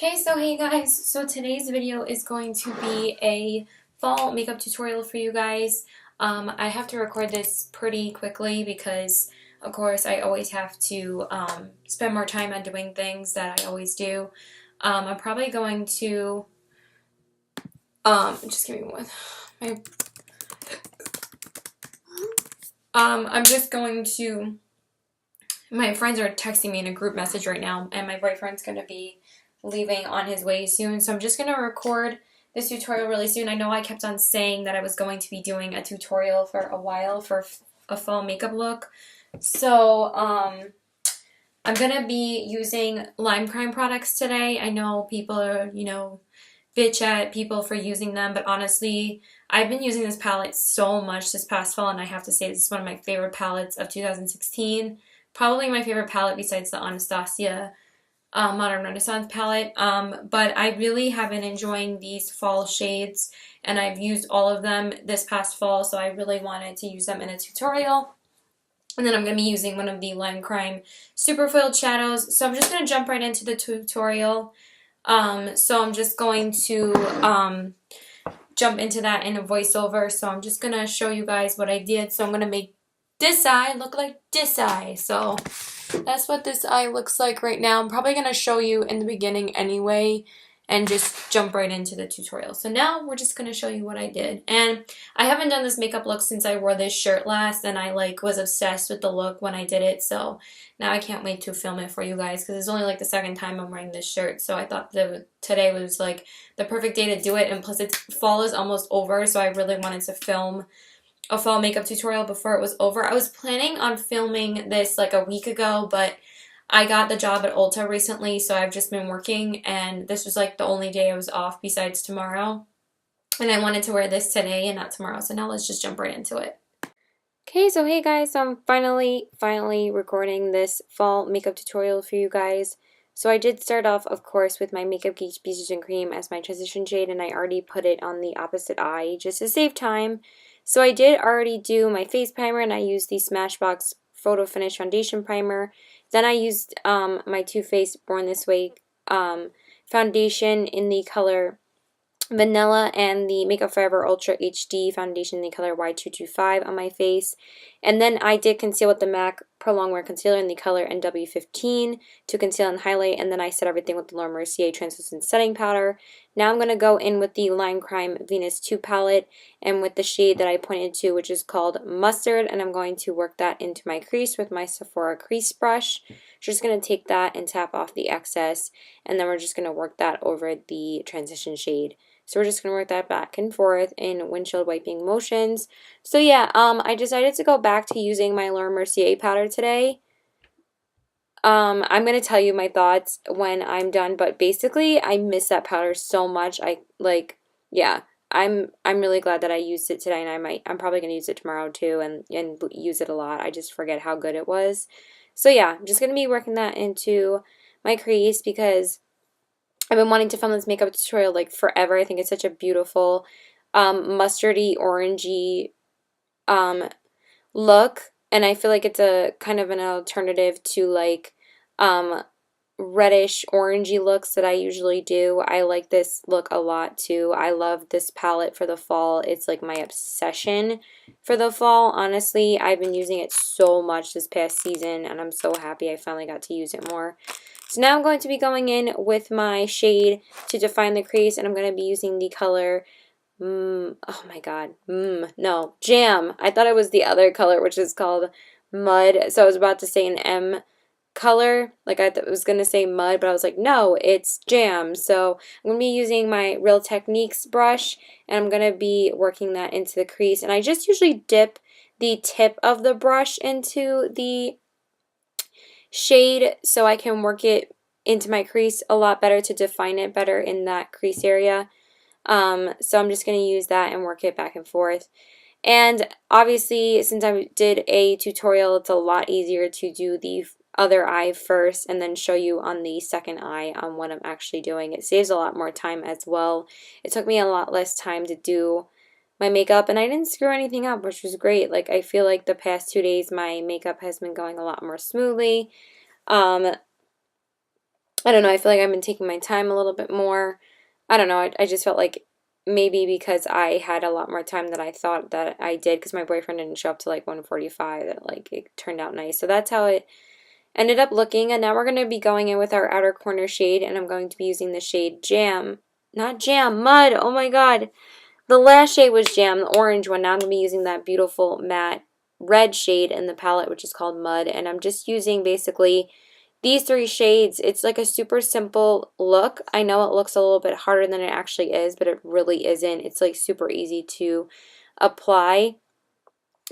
Okay, so hey guys, so today's video is going to be a fall makeup tutorial for you guys. I have to record this pretty quickly because, of course, I always have to spend more time on doing things that I always do. I'm probably going to, just give me one. I'm just going to, my friends are texting me in a group message right now, and my boyfriend's going to be leaving on his way soon, so I'm just going to record this tutorial really soon. I know I kept on saying that I was going to be doing a tutorial for a while for a fall makeup look, so I'm going to be using Lime Crime products today. I know people are, bitch at people for using them, but honestly, I've been using this palette so much this past fall, and I have to say this is one of my favorite palettes of 2016. Probably my favorite palette besides the Anastasia Modern Renaissance palette, but I really have been enjoying these fall shades, and I've used all of them this past fall, so I really wanted to use them in a tutorial. And then I'm going to be using one of the Lime Crime Super Foiled Shadows, so I'm just going to jump right into the tutorial. So I'm just going to jump into that in a voiceover, so I'm just going to show you guys what I did. So I'm going to make this eye look like this eye, so that's what this eye looks like right now. I'm probably going to show you in the beginning anyway and just jump right into the tutorial. So now we're just going to show you what I did. And I haven't done this makeup look since I wore this shirt last, and I was obsessed with the look when I did it. So now I can't wait to film it for you guys because it's only the second time I'm wearing this shirt. So I thought that today was the perfect day to do it, and plus fall is almost over, so I really wanted to film a fall makeup tutorial before it was over. I was planning on filming this a week ago, but I got the job at Ulta recently, so I've just been working, and this was the only day I was off besides tomorrow. And I wanted to wear this today and not tomorrow, so now let's just jump right into it. Okay, so hey guys, so I'm finally recording this fall makeup tutorial for you guys. So I did start off, of course, with my Makeup Geek Peaches and Cream as my transition shade, and I already put it on the opposite eye just to save time. So I did already do my face primer, and I used the Smashbox Photo Finish Foundation Primer. Then I used my Too Faced Born This Way foundation in the color Vanilla and the Makeup Forever Ultra HD foundation in the color Y225 on my face. And then I did conceal with the MAC Pro Longwear Concealer in the color NW15 to conceal and highlight, and then I set everything with the Laura Mercier Translucent Setting Powder. Now I'm going to go in with the Lime Crime Venus 2 palette and with the shade that I pointed to, which is called Mustard, and I'm going to work that into my crease with my Sephora crease brush. Just going to take that and tap off the excess, and then we're just going to work that over the transition shade. So we're just going to work that back and forth in windshield wiping motions. So yeah, I decided to go back to using my Laura Mercier powder today. I'm going to tell you my thoughts when I'm done, but basically I miss that powder so much. Yeah, I'm really glad that I used it today, and I'm probably going to use it tomorrow too and use it a lot. I just forget how good it was. So yeah, I'm just going to be working that into my crease because I've been wanting to film this makeup tutorial forever. I think it's such a beautiful mustardy, orangey look, and I feel like it's a kind of an alternative to reddish orangey looks that I usually do. I like this look a lot too. I love this palette for the fall. It's my obsession for the fall. Honestly, I've been using it so much this past season, and I'm so happy I finally got to use it more. So now I'm going to be going in with my shade to define the crease, and I'm going to be using the color, oh my god, no, Jam. I thought it was the other color, which is called Mud, so I was about to say an M color, I was going to say Mud, but I was like, no, it's Jam. So I'm going to be using my Real Techniques brush, and I'm going to be working that into the crease, and I just usually dip the tip of the brush into the shade so I can work it into my crease a lot better to define it better in that crease area. So I'm just going to use that and work it back and forth. And obviously, since I did a tutorial, it's a lot easier to do the other eye first and then show you on the second eye on what I'm actually doing. It saves a lot more time as well. It took me a lot less time to do my makeup, and I didn't screw anything up, which was great. I feel like the past 2 days my makeup has been going a lot more smoothly. I don't know, I feel like I've been taking my time a little bit more. I don't know, I just felt like maybe because I had a lot more time than I thought that I did because my boyfriend didn't show up till like 1:45 that like it turned out nice. So that's how it ended up looking. And now we're going to be going in with our outer corner shade, and I'm going to be using the shade Jam. Not Jam, Mud. Oh my god. The last shade was Jam, the orange one. Now I'm going to be using that beautiful matte red shade in the palette, which is called Mud. And I'm just using basically these three shades. It's like a super simple look. I know it looks a little bit harder than it actually is, but it really isn't. It's like super easy to apply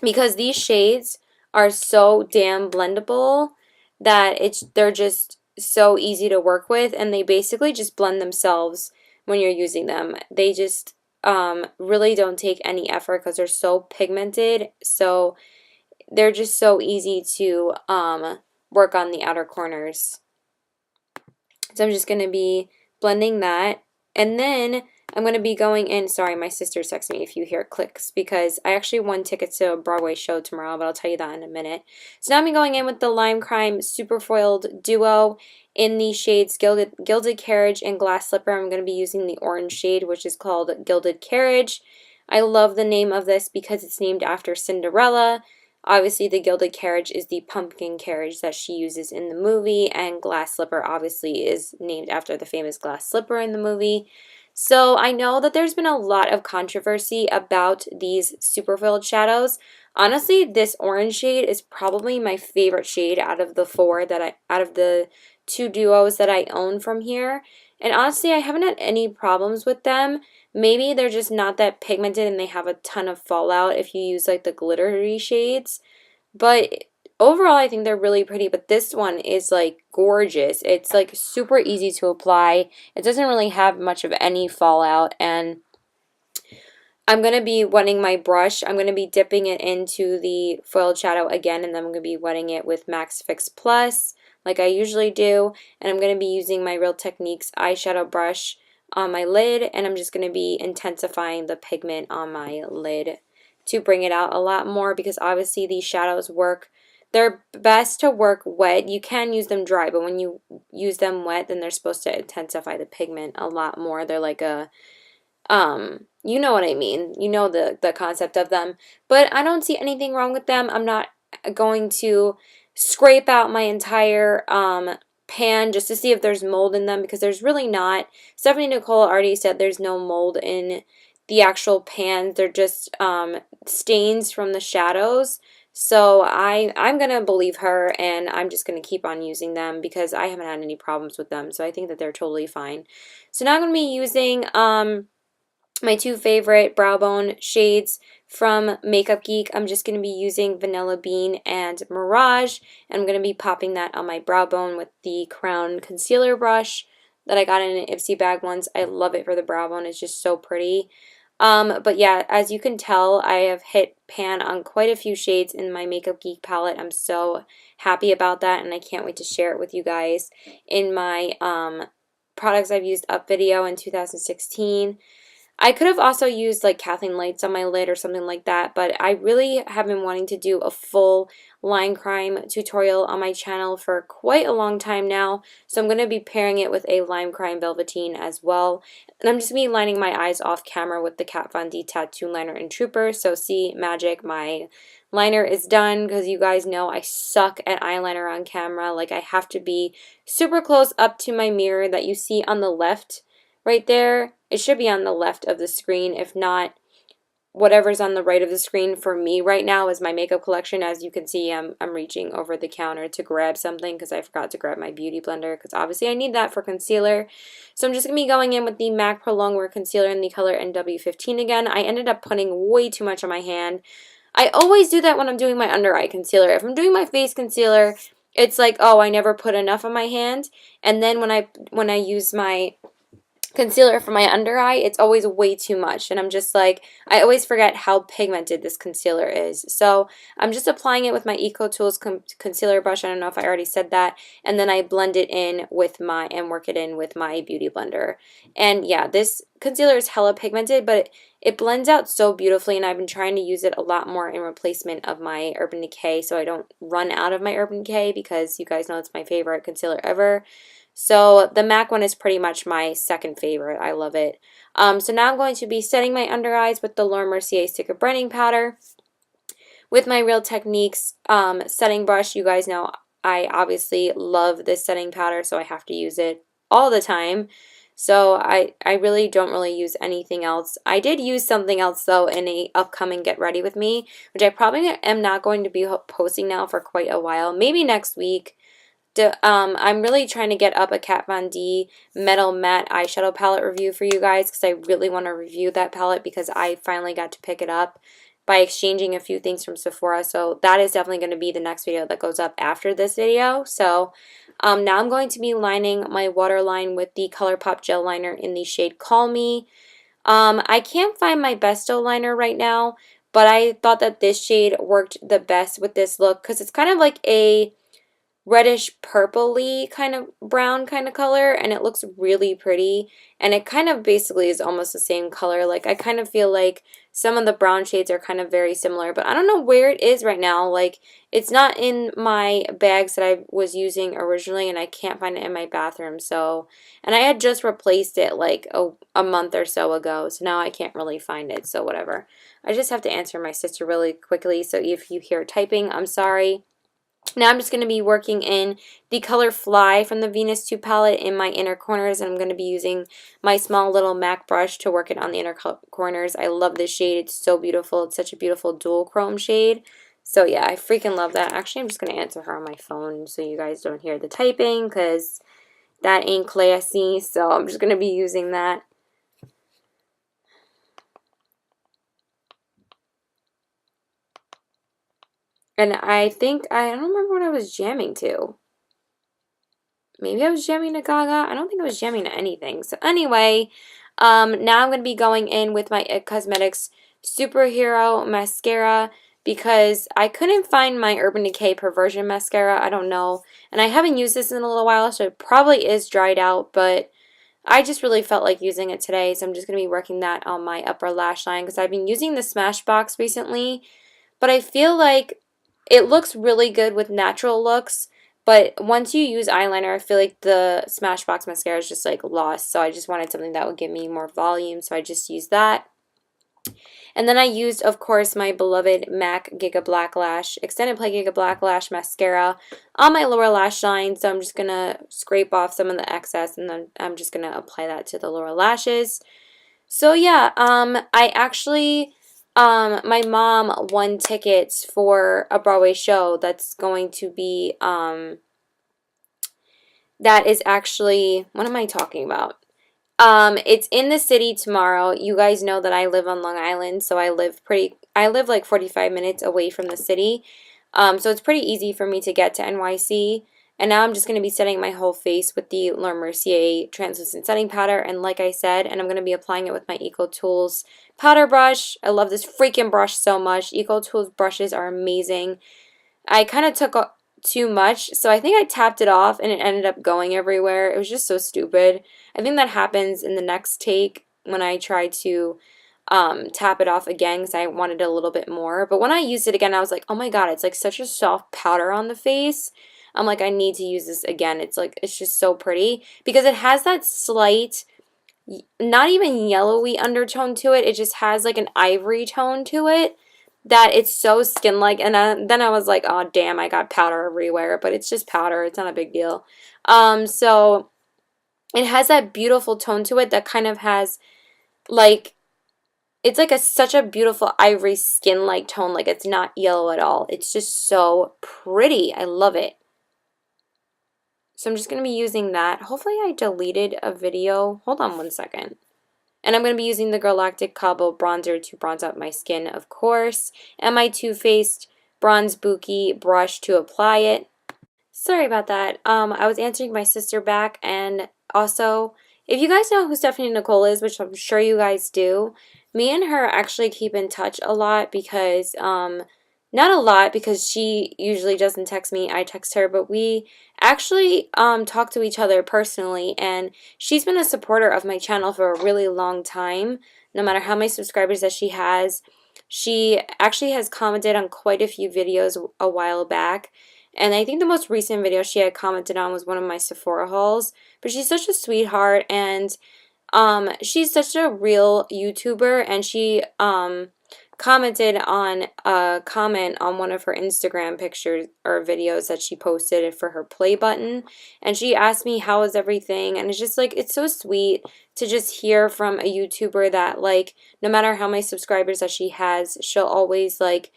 because these shades are so damn blendable that they're just so easy to work with, and they basically just blend themselves when you're using them. They just really don't take any effort because they're so pigmented, so they're just so easy to work on the outer corners. So I'm just going to be blending that, and then I'm going to be going in. Sorry, my sister's texting me if you hear clicks because I actually won tickets to a Broadway show tomorrow, but I'll tell you that in a minute. So now I'm going in with the Lime Crime Super Foiled Duo in the shades Gilded Carriage and Glass Slipper. I'm going to be using the orange shade, which is called Gilded Carriage. I love the name of this because it's named after Cinderella. Obviously, the Gilded Carriage is the pumpkin carriage that she uses in the movie, and Glass Slipper obviously is named after the famous glass slipper in the movie. So I know that there's been a lot of controversy about these super filled shadows. Honestly, this orange shade is probably my favorite shade out of the two duos that I own from here. And honestly, I haven't had any problems with them. Maybe they're just not that pigmented and they have a ton of fallout if you use like the glittery shades. But overall, I think they're really pretty. But this one is like gorgeous. It's like super easy to apply. It doesn't really have much of any fallout. And I'm going to be wetting my brush. I'm going to be dipping it into the foiled shadow again. And then I'm going to be wetting it with Max Fix Plus like I usually do. And I'm going to be using my Real Techniques eyeshadow brush on my lid, and I'm just going to be intensifying the pigment on my lid to bring it out a lot more because obviously these shadows they're best to work wet. You can use them dry, but when you use them wet, then they're supposed to intensify the pigment a lot more. They're like you know what I mean. You know the concept of them. But I don't see anything wrong with them. I'm not going to scrape out my entire pan just to see if there's mold in them because there's really not. Stephanie Nicole already said there's no mold in the actual pans. They're just stains from the shadows. So I'm going to believe her, and I'm just going to keep on using them because I haven't had any problems with them. So I think that they're totally fine. So now I'm going to be using my two favorite brow bone shades from Makeup Geek. I'm just going to be using Vanilla Bean and Mirage, and I'm going to be popping that on my brow bone with the Crown concealer brush that I got in an Ipsy bag once. I love it for the brow bone. It's just so pretty. But yeah, as you can tell, I have hit pan on quite a few shades in my Makeup Geek palette. I'm so happy about that, and I can't wait to share it with you guys in my products I've used up video in 2016. I could have also used like Kathleen Lights on my lid or something like that, but I really have been wanting to do a full line crime tutorial on my channel for quite a long time now, so I'm going to be pairing it with a Lime Crime Velvetine as well. And I'm just going to be lining my eyes off camera with the Kat Von D Tattoo Liner in Trooper, so see, magic, my liner is done because you guys know I suck at eyeliner on camera. Like I have to be super close up to my mirror that you see on the left right there. It should be on the left of the screen. If not, whatever's on the right of the screen for me right now is my makeup collection. As you can see, I'm reaching over the counter to grab something because I forgot to grab my beauty blender because obviously I need that for concealer. So I'm just going to be going in with the MAC Pro Longwear Concealer in the color NW15 again. I ended up putting way too much on my hand. I always do that when I'm doing my under eye concealer. If I'm doing my face concealer, it's like, oh, I never put enough on my hand. And then when I use my concealer for my under eye, it's always way too much, and I'm just like, I always forget how pigmented this concealer is. So I'm just applying it with my Eco Tools concealer brush. I don't know if I already said that, and then I blend it in with work it in with my beauty blender. And yeah, this concealer is hella pigmented, but it blends out so beautifully, and I've been trying to use it a lot more in replacement of my Urban Decay so I don't run out of my Urban Decay because you guys know it's my favorite concealer ever. So the MAC one is pretty much my second favorite. I love it. So now I'm going to be setting my under eyes with the Laura Mercier Secret Brightening Powder. With my Real Techniques setting brush, you guys know I obviously love this setting powder, so I have to use it all the time. So I really don't really use anything else. I did use something else though in a upcoming Get Ready With Me, which I probably am not going to be posting now for quite a while. Maybe next week. I'm really trying to get up a Kat Von D Metal Matte Eyeshadow Palette review for you guys because I really want to review that palette because I finally got to pick it up by exchanging a few things from Sephora. So that is definitely going to be the next video that goes up after this video. So now I'm going to be lining my waterline with the ColourPop Gel Liner in the shade Call Me. I can't find my Besto liner right now, but I thought that this shade worked the best with this look because it's kind of like a reddish purpley kind of brown kind of color, and it looks really pretty, and it kind of basically is almost the same color. Like I kind of feel like some of the brown shades are kind of very similar, but I don't know where it is right now. Like it's not in my bags that I was using originally, and I can't find it in my bathroom. So, and I had just replaced it like a month or so ago, so now I can't really find it. So whatever, I just have to answer my sister really quickly, so if you hear typing, I'm sorry. Now I'm just going to be working in the color Fly from the Venus 2 palette in my inner corners, and I'm going to be using my small little MAC brush to work it on the inner corners. I love this shade. It's so beautiful. It's such a beautiful dual chrome shade. So yeah, I freaking love that. Actually, I'm just going to answer her on my phone so you guys don't hear the typing because that ain't classy. So I'm just going to be using that. And I think, I don't remember what I was jamming to. Maybe I was jamming to Gaga. I don't think I was jamming to anything. So anyway, now I'm going to be going in with my IT Cosmetics Superhero Mascara because I couldn't find my Urban Decay Perversion Mascara. I don't know. And I haven't used this in a little while, so it probably is dried out, but I just really felt like using it today, so I'm just going to be working that on my upper lash line because I've been using the Smashbox recently, but I feel like it looks really good with natural looks, but once you use eyeliner, I feel like the Smashbox mascara is just like lost, so I just wanted something that would give me more volume, so I just used that. And then I used, of course, my beloved MAC Giga Black Lash, Extended Play Giga Black Lash Mascara on my lower lash line, so I'm just going to scrape off some of the excess, and then I'm just going to apply that to the lower lashes. So yeah, I actually... my mom won tickets for a Broadway show that's going to be, that is actually, what am I talking about? It's in the city tomorrow. You guys know that I live on Long Island, so I live like 45 minutes away from the city. So it's pretty easy for me to get to NYC. And now I'm just going to be setting my whole face with the Laura Mercier Translucent Setting Powder. And like I said, and I'm going to be applying it with my Eco Tools powder brush. I love this freaking brush so much. Eco Tools brushes are amazing. I kind of took too much, so I think I tapped it off and it ended up going everywhere. It was just so stupid. I think that happens in the next take when I try to tap it off again because I wanted a little bit more. But when I used it again, I was like, oh my god, it's like such a soft powder on the face. I'm like, I need to use this again. It's like, it's just so pretty because it has that slight, not even yellowy undertone to it. It just has like an ivory tone to it that it's so skin-like. And then I was like, oh damn, I got powder everywhere, but it's just powder. It's not a big deal. So it has that beautiful tone to it that kind of has like, it's like such a beautiful ivory skin-like tone. Like it's not yellow at all. It's just so pretty. I love it. So I'm just going to be using that. Hopefully I deleted a video. Hold on one second. And I'm going to be using the Galactic Cabo Bronzer to bronze up my skin, of course. And my Too Faced Bronze Bouquet brush to apply it. Sorry about that. I was answering my sister back. And also, if you guys know who Stephanie Nicole is, which I'm sure you guys do, me and her actually keep in touch a lot because... not a lot because she usually doesn't text me, I text her, but we actually talk to each other personally, and she's been a supporter of my channel for a really long time, no matter how many subscribers that she has. She actually has commented on quite a few videos a while back, And I think the most recent video she had commented on was one of my Sephora hauls. But she's such a sweetheart, and she's such a real YouTuber, and she commented on a comment on one of her Instagram pictures or videos that she posted for her play button, and she asked me how is everything, and it's just like, it's so sweet to just hear from a YouTuber that, like, no matter how many subscribers that she has, she'll always, like,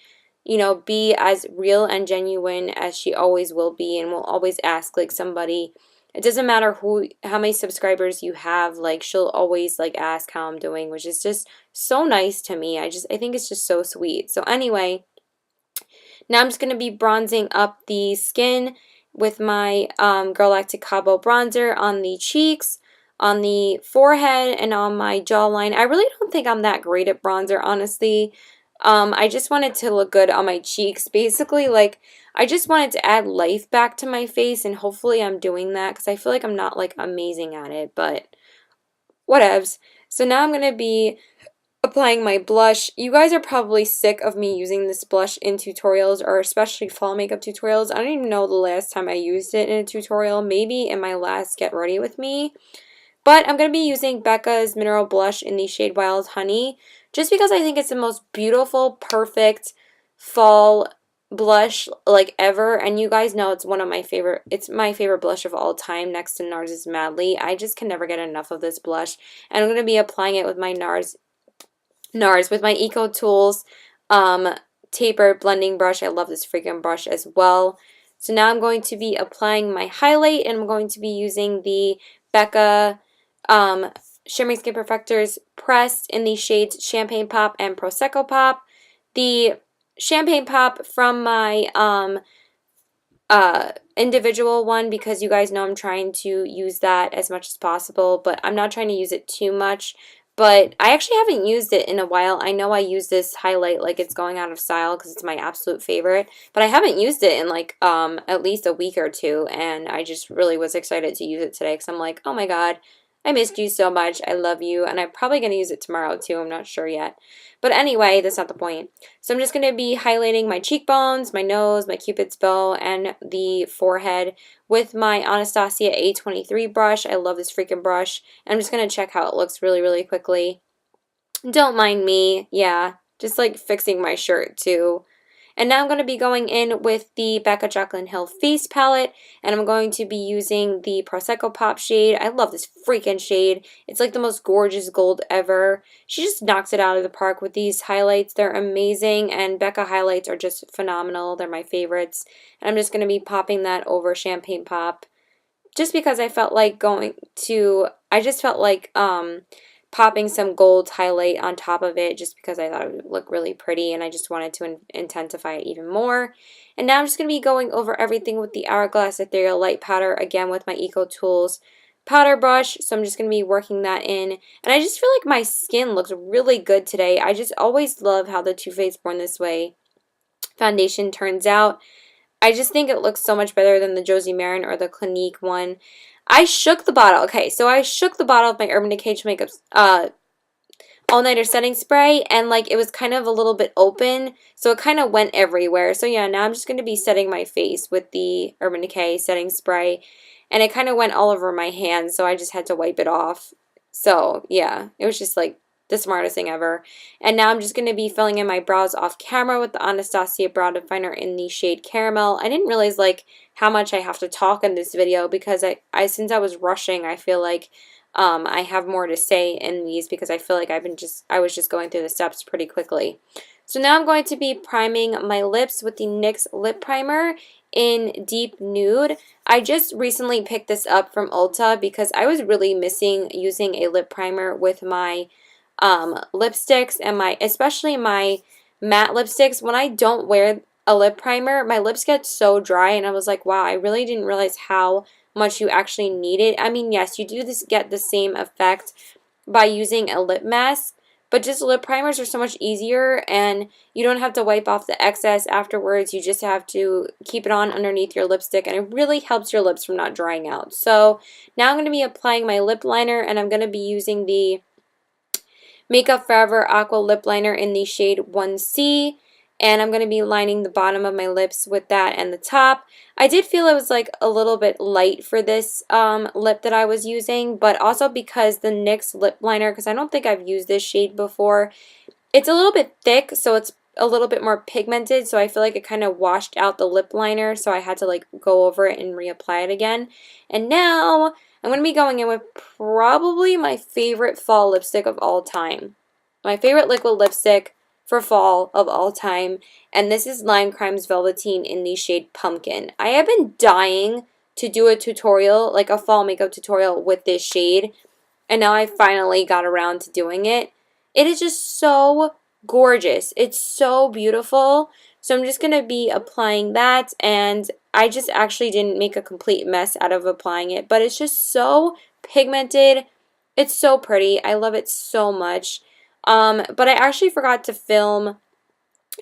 you know, be as real and genuine as she always will be, and will always ask, like, somebody, it doesn't matter how many subscribers you have, like, she'll always, like, ask how I'm doing, which is just so nice to me. I think it's just so sweet. So anyway, now I'm just going to be bronzing up the skin with my Galactic Cabo bronzer on the cheeks, on the forehead, and on my jawline. I really don't think I'm that great at bronzer, honestly. I just wanted to look good on my cheeks. Basically, like, I just wanted to add life back to my face, and hopefully I'm doing that because I feel like I'm not, like, amazing at it, but whatevs. So now I'm going to be applying my blush. You guys are probably sick of me using this blush in tutorials, or especially fall makeup tutorials. I don't even know the last time I used it in a tutorial. Maybe in my last Get Ready With Me. But I'm going to be using Becca's Mineral Blush in the shade Wild Honey, just because I think it's the most beautiful, perfect fall blush, like, ever. And you guys know it's it's my favorite blush of all time, next to NARS's Madly. I just can never get enough of this blush. And I'm going to be applying it with my with my Eco Tools tapered blending brush. I love this freaking brush as well. So now I'm going to be applying my highlight, and I'm going to be using the Becca Shimmering Skin Perfectors pressed in the shades Champagne Pop and Prosecco Pop. The Champagne Pop from my individual one, because you guys know I'm trying to use that as much as possible, but I'm not trying to use it too much. But I actually haven't used it in a while. I know I use this highlight like it's going out of style because it's my absolute favorite, but I haven't used it in, like, at least a week or two, and I just really was excited to use it today because I'm like, oh my god, I missed you so much. I love you, and I'm probably going to use it tomorrow too. I'm not sure yet. But anyway, that's not the point. So I'm just going to be highlighting my cheekbones, my nose, my cupid's bow, and the forehead with my Anastasia A23 brush. I love this freaking brush. And I'm just going to check how it looks really, really quickly. Don't mind me. Yeah, just like fixing my shirt too. And now I'm going to be going in with the Becca Jaclyn Hill Face Palette, and I'm going to be using the Prosecco Pop shade. I love this freaking shade. It's like the most gorgeous gold ever. She just knocks it out of the park with these highlights. They're amazing, and Becca highlights are just phenomenal. They're my favorites. And I'm just going to be popping that over Champagne Pop, just because I felt like popping some gold highlight on top of it, just because I thought it would look really pretty, and I just wanted to intensify it even more. And now I'm just going to be going over everything with the Hourglass Ethereal Light Powder, again with my Eco Tools powder brush. So I'm just going to be working that in. And I just feel like my skin looks really good today. I just always love how the Too Faced Born This Way foundation turns out. I just think it looks so much better than the Josie Maran or the Clinique one. I shook the bottle. Okay, so I shook the bottle of my Urban Decay Makeup all-nighter setting spray, and, like, it was kind of a little bit open, so it kind of went everywhere. So yeah, now I'm just going to be setting my face with the Urban Decay setting spray, and it kind of went all over my hands, so I just had to wipe it off. So yeah, it was just like the smartest thing ever. And now I'm just going to be filling in my brows off camera with the Anastasia Brow Definer in the shade Caramel. I didn't realize, like, how much I have to talk in this video, because since I was rushing, I feel like I have more to say in these, because I feel like I was just going through the steps pretty quickly. So now I'm going to be priming my lips with the NYX Lip Primer in Deep Nude. I just recently picked this up from Ulta because I was really missing using a lip primer with my lipsticks, and especially my matte lipsticks. When I don't wear a lip primer, my lips get so dry, and I was like, wow, I really didn't realize how much you actually need it. I mean, yes, you do get the same effect by using a lip mask, but just lip primers are so much easier, and you don't have to wipe off the excess afterwards. You just have to keep it on underneath your lipstick, and it really helps your lips from not drying out. So now I'm going to be applying my lip liner, and I'm going to be using the Makeup Forever Aqua Lip Liner in the shade 1C. and I'm going to be lining the bottom of my lips with that and the top. I did feel it was like a little bit light for this lip that I was using, but also because the NYX lip liner, because I don't think I've used this shade before, it's a little bit thick, so it's a little bit more pigmented, so I feel like it kind of washed out the lip liner, so I had to like go over it and reapply it again. And now I'm going to be going in with probably my favorite fall lipstick of all time. My favorite liquid lipstick for fall of all time, and this is Lime Crime's Velvetine in the shade Pumpkin. I have been dying to do a tutorial, like a fall makeup tutorial with this shade, and now I finally got around to doing it. It is just so gorgeous. It's so beautiful. So I'm just going to be applying that, and I just actually didn't make a complete mess out of applying it, but it's just so pigmented. It's so pretty. I love it so much. But I actually forgot to film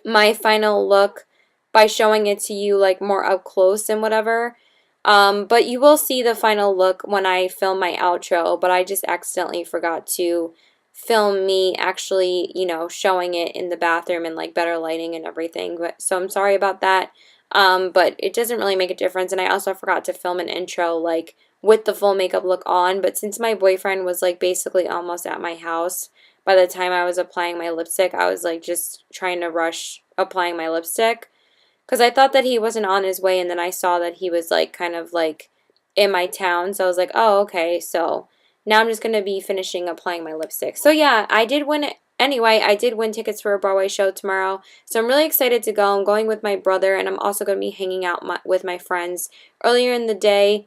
my final look by showing it to you like more up close and whatever. But you will see the final look when I film my outro, but I just accidentally forgot to film me actually, you know, showing it in the bathroom and like better lighting and everything. So I'm sorry about that. But it doesn't really make a difference. And I also forgot to film an intro like with the full makeup look on. But since my boyfriend was like basically almost at my house by the time I was applying my lipstick, I was like just trying to rush applying my lipstick. Because I thought that he wasn't on his way, and then I saw that he was like kind of like in my town. So I was like, oh, okay. So now I'm just going to be finishing applying my lipstick. So yeah, I did win it. Anyway, I did win tickets for a Broadway show tomorrow. So I'm really excited to go. I'm going with my brother, and I'm also going to be hanging out with my friends earlier in the day.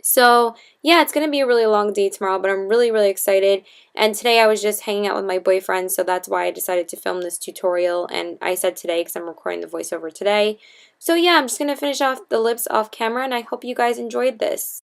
So yeah, it's going to be a really long day tomorrow, but I'm really, really excited. And today I was just hanging out with my boyfriend, so that's why I decided to film this tutorial. And I said today because I'm recording the voiceover today. So yeah, I'm just going to finish off the lips off camera, and I hope you guys enjoyed this.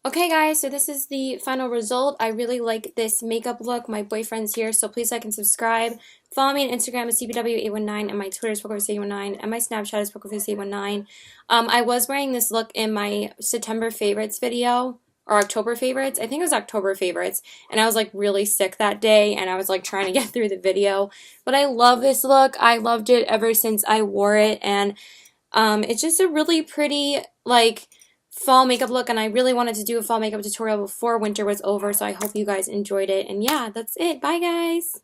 Okay guys, so this is the final result. I really like this makeup look. My boyfriend's here, so please like and subscribe. Follow me on Instagram at CBW819, and my Twitter is PokerFace819, and my Snapchat is PokerFace819. I was wearing this look in my September favorites video, or October favorites. I think it was October favorites, and I was like really sick that day, and I was like trying to get through the video. But I love this look. I loved it ever since I wore it, and it's just a really pretty, like, fall makeup look, and I really wanted to do a fall makeup tutorial before winter was over, so I hope you guys enjoyed it. And yeah, that's it. Bye, guys!